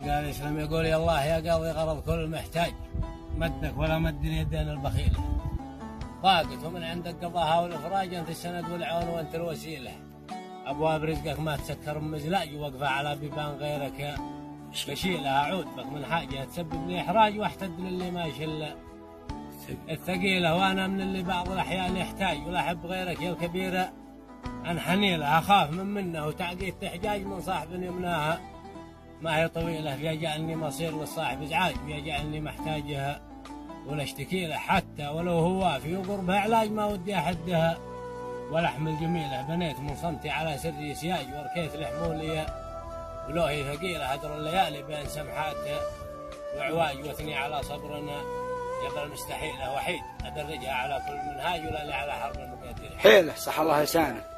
قال يسلم يقول يا الله يا قاضي غرض كل محتاج مدك ولا مد اليدين البخيله ضاقت ومن عندك قضاها والافراج انت السند والعون وانت الوسيله ابواب رزقك ما تسكر مزلاج ووقفه على بيبان غيرك يا بشيلها اعود بك من حاجه تسبب لي احراج واحتد للي ما يشل الثقيله وانا من اللي بعض الاحيان يحتاج ولا احب غيرك يا الكبيره عن حنيله اخاف منه وتعقيد تحجاج من صاحب يمناها ما هي طويله يجعلني مصير للصاحب ازعاج ويجعلني محتاجها ولا اشتكي له حتى ولو هو في قربها علاج ما ودي احدها ولحم الجميله بنيت من صمتي على سري سياج وركيت لحمولي ولو هي ثقيله هدر الليالي بين سمحاتها وعواج وثني على صبرنا جبل مستحيله وحيد ادرجها على كل منهاج ولا لي على حرب المقاتل حيله صح الله لسانك.